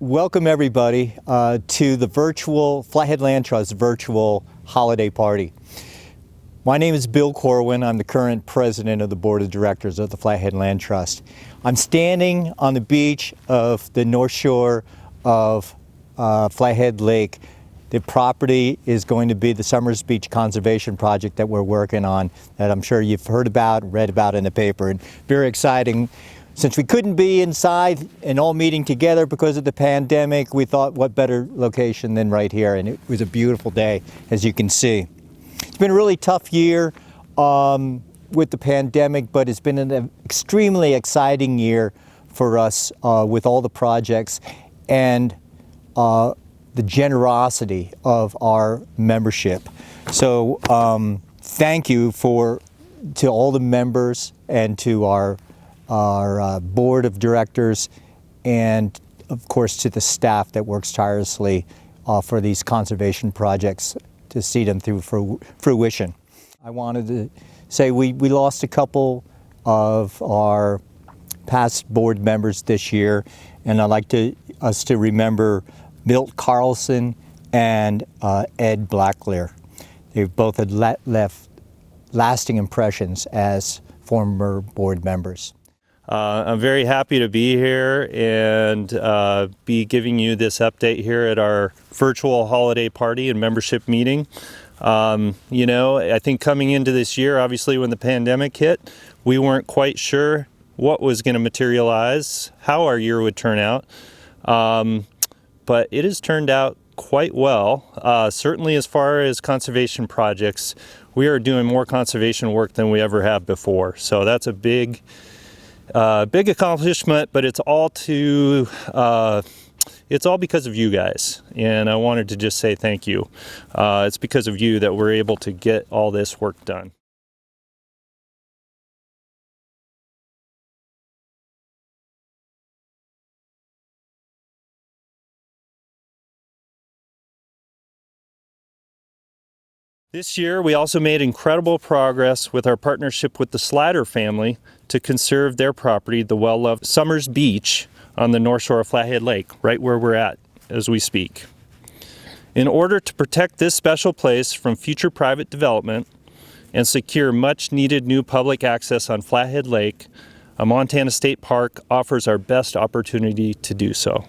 Welcome everybody to the virtual Flathead Land Trust virtual holiday party. My name is Bill Corwin. I'm the current president of the board of directors of the Flathead Land Trust. I'm standing on the beach of the North Shore of Flathead Lake. The property is going to be the Summers Beach Conservation Project that we're working on, that I'm sure you've heard about, read about in the paper, and very exciting. Since we couldn't be inside and all meeting together because of the pandemic, we thought what better location than right here, and it was a beautiful day, as you can see. It's been a really tough year with the pandemic, but it's been an extremely exciting year for us with all the projects and the generosity of our membership. So thank you to all the members and to our board of directors, and of course to the staff that works tirelessly for these conservation projects to see them through fruition. I wanted to say we lost a couple of our past board members this year, and I'd like us to remember Milt Carlson and Ed Blacklear. They both had left lasting impressions as former board members. I'm very happy to be here and be giving you this update here at our virtual holiday party and membership meeting. You know, I think coming into this year, obviously when the pandemic hit, we weren't quite sure what was going to materialize, how our year would turn out, but it has turned out quite well. Certainly as far as conservation projects, we are doing more conservation work than we ever have before. So that's a big accomplishment, but it's all because of you guys, and I wanted to just say thank you. It's because of you that we're able to get all this work done. This year, we also made incredible progress with our partnership with the Slider family to conserve their property, the well-loved Summers Beach on the North Shore of Flathead Lake, right where we're at as we speak. In order to protect this special place from future private development and secure much-needed new public access on Flathead Lake, a Montana State Park offers our best opportunity to do so.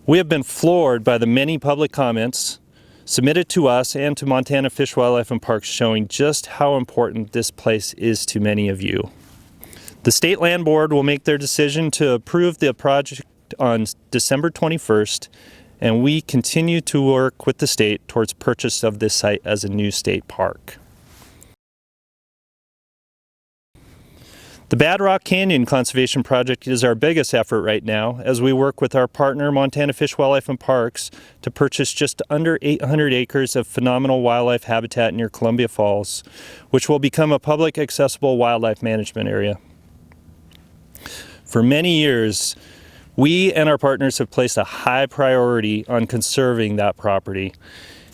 We have been floored by the many public comments submitted to us and to Montana Fish, Wildlife, and Parks showing just how important this place is to many of you. The State Land Board will make their decision to approve the project on December 21st, and we continue to work with the state towards purchase of this site as a new state park. The Bad Rock Canyon Conservation Project is our biggest effort right now as we work with our partner Montana Fish, Wildlife, and Parks to purchase just under 800 acres of phenomenal wildlife habitat near Columbia Falls, which will become a public accessible wildlife management area. For many years, we and our partners have placed a high priority on conserving that property,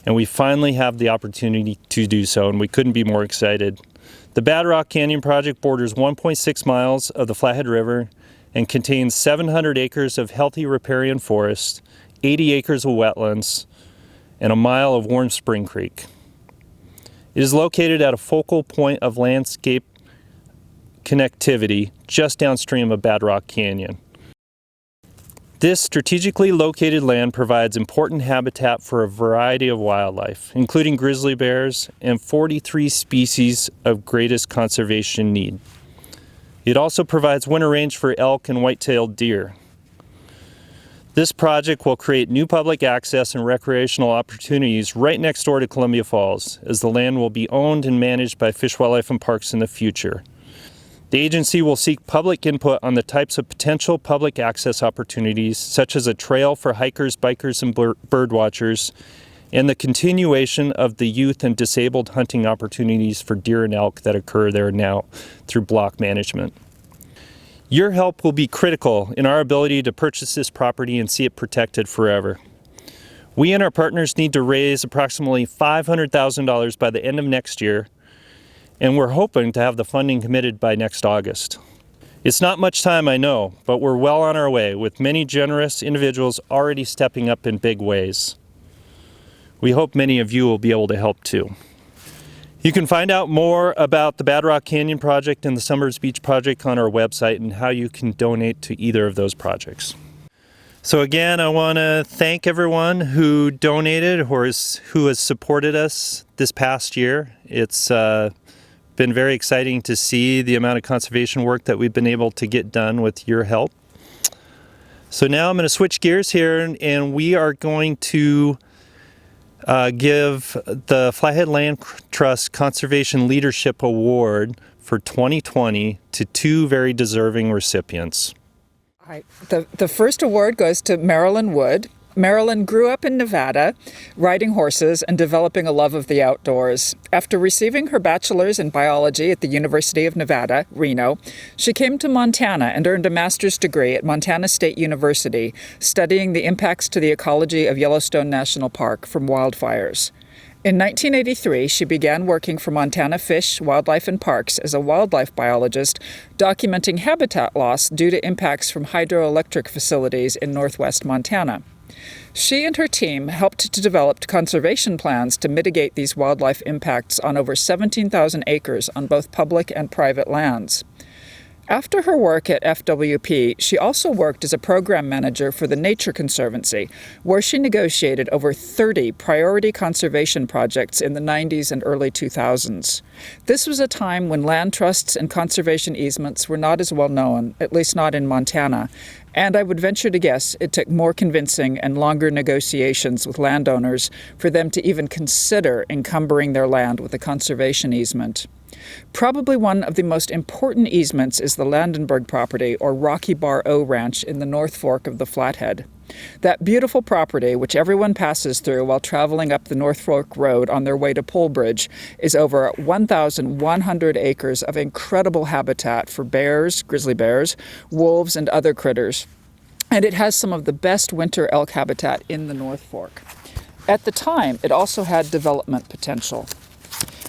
and we finally have the opportunity to do so, and we couldn't be more excited. The Bad Rock Canyon Project borders 1.6 miles of the Flathead River and contains 700 acres of healthy riparian forest, 80 acres of wetlands, and a mile of Warm Spring Creek. It is located at a focal point of landscape connectivity just downstream of Bad Rock Canyon. This strategically located land provides important habitat for a variety of wildlife, including grizzly bears and 43 species of greatest conservation need. It also provides winter range for elk and white-tailed deer. This project will create new public access and recreational opportunities right next door to Columbia Falls, as the land will be owned and managed by Fish, Wildlife, and Parks in the future. The agency will seek public input on the types of potential public access opportunities, such as a trail for hikers, bikers, and bird watchers, and the continuation of the youth and disabled hunting opportunities for deer and elk that occur there now through block management. Your help will be critical in our ability to purchase this property and see it protected forever. We and our partners need to raise approximately $500,000 by the end of next year, and we're hoping to have the funding committed by next August. It's not much time, I know, but we're well on our way, with many generous individuals already stepping up in big ways. We hope many of you will be able to help too. You can find out more about the Bad Rock Canyon Project and the Summers Beach Project on our website and how you can donate to either of those projects. So again, I want to thank everyone who donated or who has supported us this past year. It's been very exciting to see the amount of conservation work that we've been able to get done with your help. So now I'm going to switch gears here, and we are going to give the Flathead Land Trust Conservation Leadership Award for 2020 to two very deserving recipients. All right. The first award goes to Marilyn Wood. Marilyn grew up in Nevada, riding horses and developing a love of the outdoors. After receiving her bachelor's in biology at the University of Nevada, Reno, she came to Montana and earned a master's degree at Montana State University, studying the impacts to the ecology of Yellowstone National Park from wildfires. In 1983, she began working for Montana Fish, Wildlife and Parks as a wildlife biologist, documenting habitat loss due to impacts from hydroelectric facilities in northwest Montana. She and her team helped to develop conservation plans to mitigate these wildlife impacts on over 17,000 acres on both public and private lands. After her work at FWP, she also worked as a program manager for the Nature Conservancy, where she negotiated over 30 priority conservation projects in the 90s and early 2000s. This was a time when land trusts and conservation easements were not as well known, at least not in Montana, and I would venture to guess it took more convincing and longer negotiations with landowners for them to even consider encumbering their land with a conservation easement. Probably one of the most important easements is the Landenberg property, or Rocky Bar O Ranch, in the North Fork of the Flathead. That beautiful property, which everyone passes through while traveling up the North Fork Road on their way to Polebridge, is over 1,100 acres of incredible habitat for bears, grizzly bears, wolves, and other critters. And it has some of the best winter elk habitat in the North Fork. At the time, it also had development potential.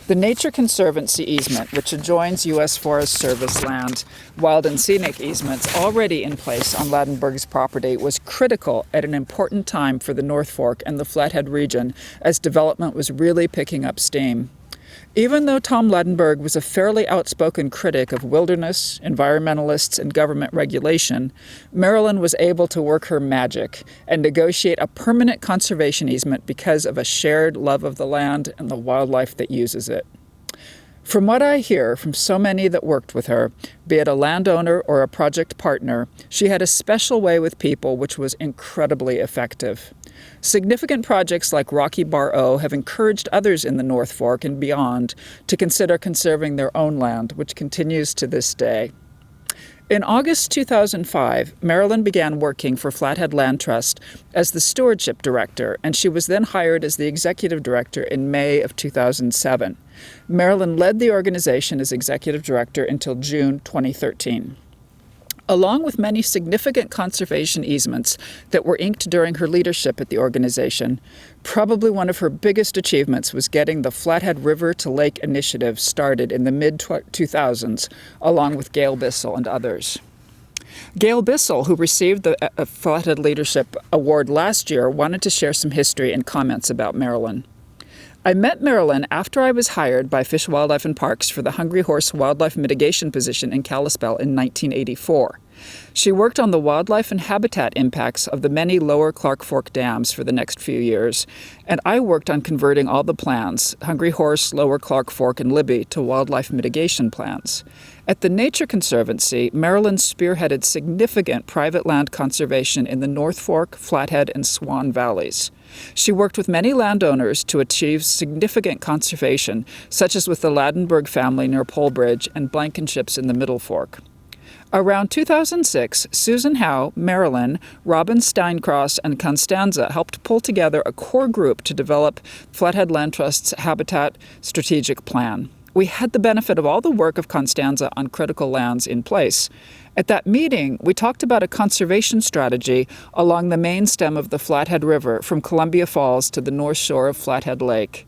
The Nature Conservancy easement, which adjoins U.S. Forest Service land, wild and scenic easements already in place on Ladenburg's property, was critical at an important time for the North Fork and the Flathead region as development was really picking up steam. Even though Tom Ladenburg was a fairly outspoken critic of wilderness, environmentalists, and government regulation, Marilyn was able to work her magic and negotiate a permanent conservation easement because of a shared love of the land and the wildlife that uses it. From what I hear from so many that worked with her, be it a landowner or a project partner, she had a special way with people which was incredibly effective. Significant projects like Rocky Bar O have encouraged others in the North Fork and beyond to consider conserving their own land, which continues to this day. In August 2005, Marilyn began working for Flathead Land Trust as the stewardship director, and she was then hired as the executive director in May of 2007. Marilyn led the organization as executive director until June 2013. Along with many significant conservation easements that were inked during her leadership at the organization, probably one of her biggest achievements was getting the Flathead River to Lake initiative started in the mid-2000s, along with Gail Bissell and others. Gail Bissell, who received the Flathead Leadership Award last year, wanted to share some history and comments about Marilyn. I met Marilyn after I was hired by Fish, Wildlife and Parks for the Hungry Horse Wildlife Mitigation position in Kalispell in 1984. She worked on the wildlife and habitat impacts of the many lower Clark Fork dams for the next few years, and I worked on converting all the plans, Hungry Horse, Lower Clark Fork, and Libby, to wildlife mitigation plans. At the Nature Conservancy, Marilyn spearheaded significant private land conservation in the North Fork, Flathead, and Swan Valleys. She worked with many landowners to achieve significant conservation, such as with the Ladenburg family near Polebridge and Blankenships in the Middle Fork. Around 2006, Susan Howe, Marilyn, Robin Steincross, and Constanza helped pull together a core group to develop Flathead Land Trust's Habitat Strategic Plan. We had the benefit of all the work of Constanza on critical lands in place. At that meeting, we talked about a conservation strategy along the main stem of the Flathead River from Columbia Falls to the north shore of Flathead Lake.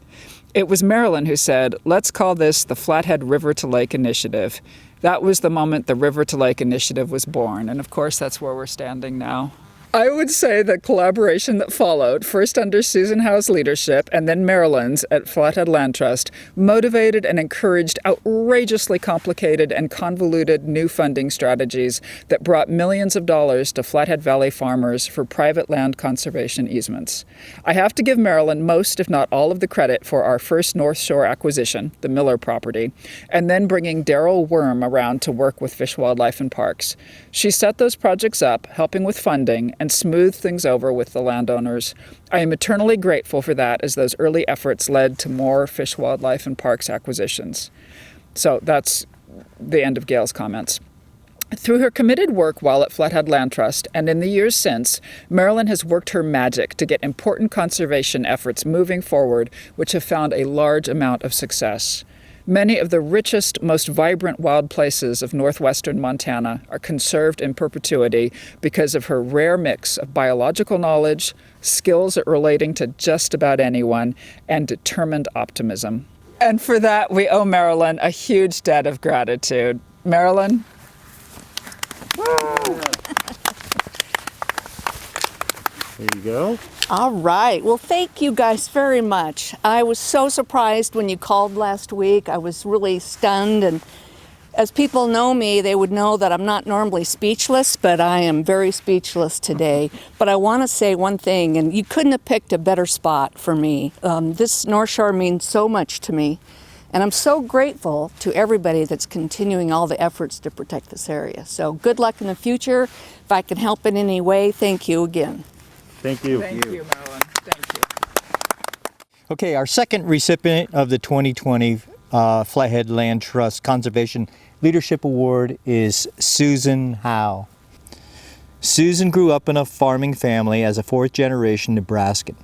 It was Marilyn who said, "Let's call this the Flathead River to Lake Initiative." That was the moment the River to Lake initiative was born, and of course that's where we're standing now. I would say the collaboration that followed, first under Susan Howe's leadership and then Marilyn's at Flathead Land Trust, motivated and encouraged outrageously complicated and convoluted new funding strategies that brought millions of dollars to Flathead Valley farmers for private land conservation easements. I have to give Marilyn most, if not all, of the credit for our first North Shore acquisition, the Miller property, and then bringing Daryl Worm around to work with Fish, Wildlife and Parks. She set those projects up, helping with funding, and smoothed things over with the landowners. I am eternally grateful for that, as those early efforts led to more Fish, Wildlife and Parks acquisitions. So that's the end of Gail's comments. Through her committed work while at Flathead Land Trust and in the years since, Marilyn has worked her magic to get important conservation efforts moving forward, which have found a large amount of success. Many of the richest, most vibrant wild places of northwestern Montana are conserved in perpetuity because of her rare mix of biological knowledge, skills at relating to just about anyone, and determined optimism. And for that, we owe Marilyn a huge debt of gratitude. Marilyn? Woo! There you go. All right. Well, thank you guys very much. I was so surprised when you called last week. I was really stunned. And as people know me, they would know that I'm not normally speechless, but I am very speechless today. But I want to say one thing, and you couldn't have picked a better spot for me. This North Shore means so much to me. And I'm so grateful to everybody that's continuing all the efforts to protect this area. So good luck in the future. If I can help in any way, thank you again. Thank you. Thank you, Marilyn. Thank you. Okay, our second recipient of the 2020 Flathead Land Trust Conservation Leadership Award is Susan Howe. Susan grew up in a farming family as a fourth-generation Nebraskan.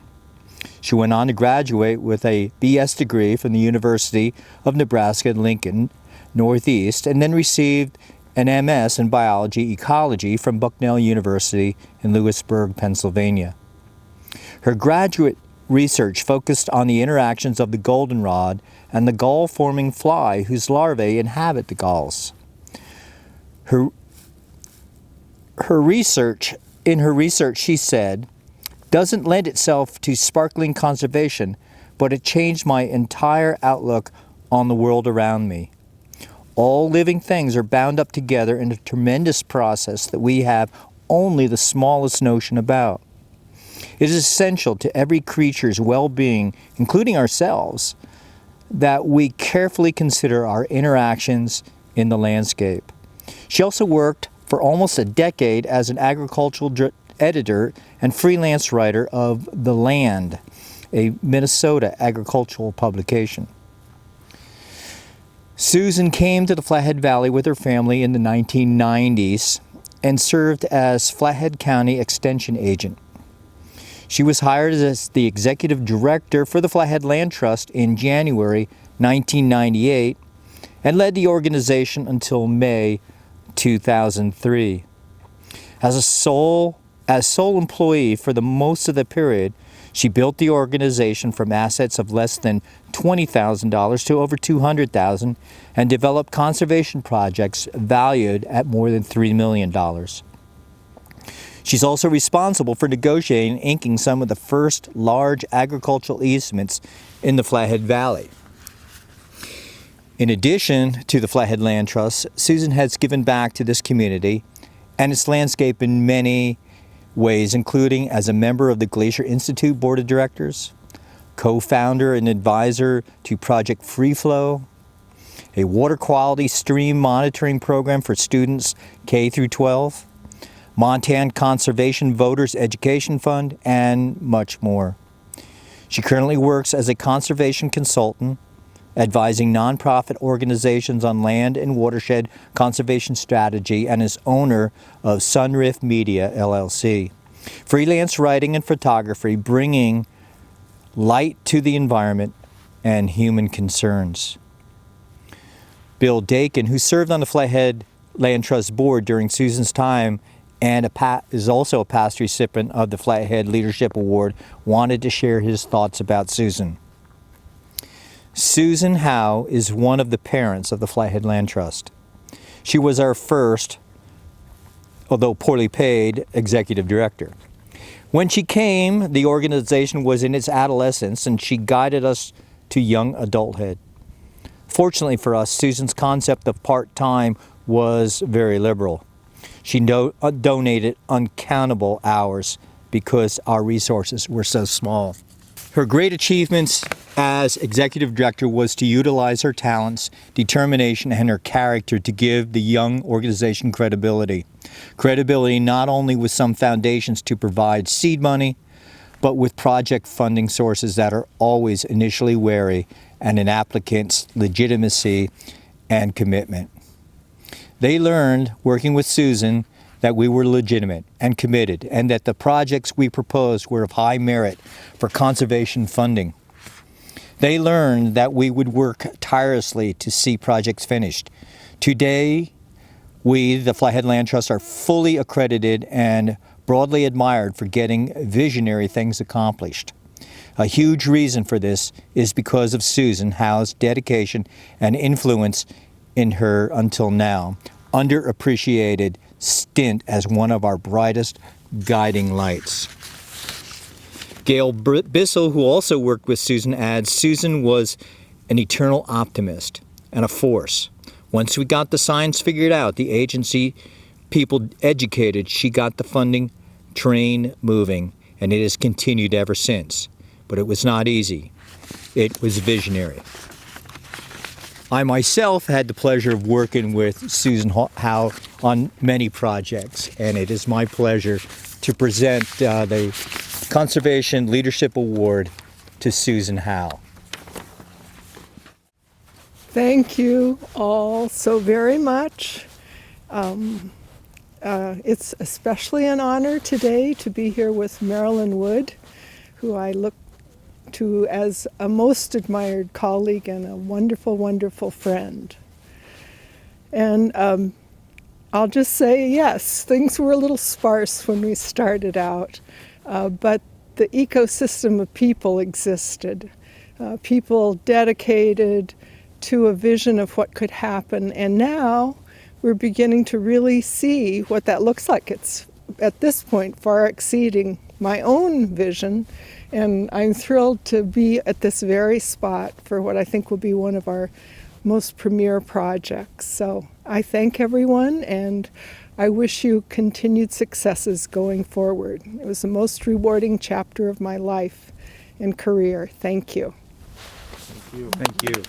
She went on to graduate with a BS degree from the University of Nebraska-Lincoln Northeast, and then received an MS in biology ecology from Bucknell University in Lewisburg, Pennsylvania. Her graduate research focused on the interactions of the goldenrod and the gall-forming fly whose larvae inhabit the galls. In her research, she said, doesn't lend itself to sparkling conservation, but it changed my entire outlook on the world around me. All living things are bound up together in a tremendous process that we have only the smallest notion about. It is essential to every creature's well-being, including ourselves, that we carefully consider our interactions in the landscape. She also worked for almost a decade as an agricultural editor and freelance writer of The Land, a Minnesota agricultural publication. Susan came to the Flathead Valley with her family in the 1990s and served as Flathead County Extension Agent. She was hired as the Executive Director for the Flathead Land Trust in January 1998 and led the organization until May 2003. As sole employee for the most of the period, she built the organization from assets of less than $20,000 to over $200,000 and developed conservation projects valued at more than $3 million. She's also responsible for negotiating and inking some of the first large agricultural easements in the Flathead Valley. In addition to the Flathead Land Trust, Susan has given back to this community and its landscape in many ways, including as a member of the Glacier Institute Board of Directors, co-founder and advisor to Project Free Flow, a water quality stream monitoring program for students K through 12, Montana Conservation Voters Education Fund, and much more. She currently works as a conservation consultant, advising nonprofit organizations on land and watershed conservation strategy, and is owner of Sunriff Media, LLC. Freelance writing and photography, bringing light to the environment and human concerns. Bill Dakin, who served on the Flathead Land Trust Board during Susan's time and is also a past recipient of the Flathead Leadership Award, wanted to share his thoughts about Susan. Susan Howe is one of the parents of the Flathead Land Trust. She was our first, although poorly paid, executive director. When she came, the organization was in its adolescence and she guided us to young adulthood. Fortunately for us, Susan's concept of part-time was very liberal. She donated uncountable hours because our resources were so small. Her great achievements as executive director was to utilize her talents, determination, and her character to give the young organization credibility. Credibility not only with some foundations to provide seed money, but with project funding sources that are always initially wary and an applicant's legitimacy and commitment. They learned, working with Susan, that we were legitimate and committed, and that the projects we proposed were of high merit for conservation funding. They learned that we would work tirelessly to see projects finished. Today, we, the Flathead Land Trust, are fully accredited and broadly admired for getting visionary things accomplished. A huge reason for this is because of Susan Howe's dedication and influence in her, until now, underappreciated stint as one of our brightest guiding lights. Gail Bissell, who also worked with Susan, adds, Susan was an eternal optimist and a force. Once we got the science figured out, the agency people educated, she got the funding train moving, and it has continued ever since. But it was not easy. It was visionary. I myself had the pleasure of working with Susan Howe on many projects, and it is my pleasure to present the Conservation Leadership Award to Susan Howe. Thank you all so very much. It's especially an honor today to be here with Marilyn Wood, who I look to as a most admired colleague and a wonderful, wonderful friend. And I'll just say, yes, things were a little sparse when we started out, but the ecosystem of people existed. People dedicated to a vision of what could happen, and now we're beginning to really see what that looks like. It's, at this point, far exceeding my own vision, and I'm thrilled to be at this very spot for what I think will be one of our most premier projects. So I thank everyone, and I wish you continued successes going forward. It was the most rewarding chapter of my life and career. Thank you. Thank you. Thank you.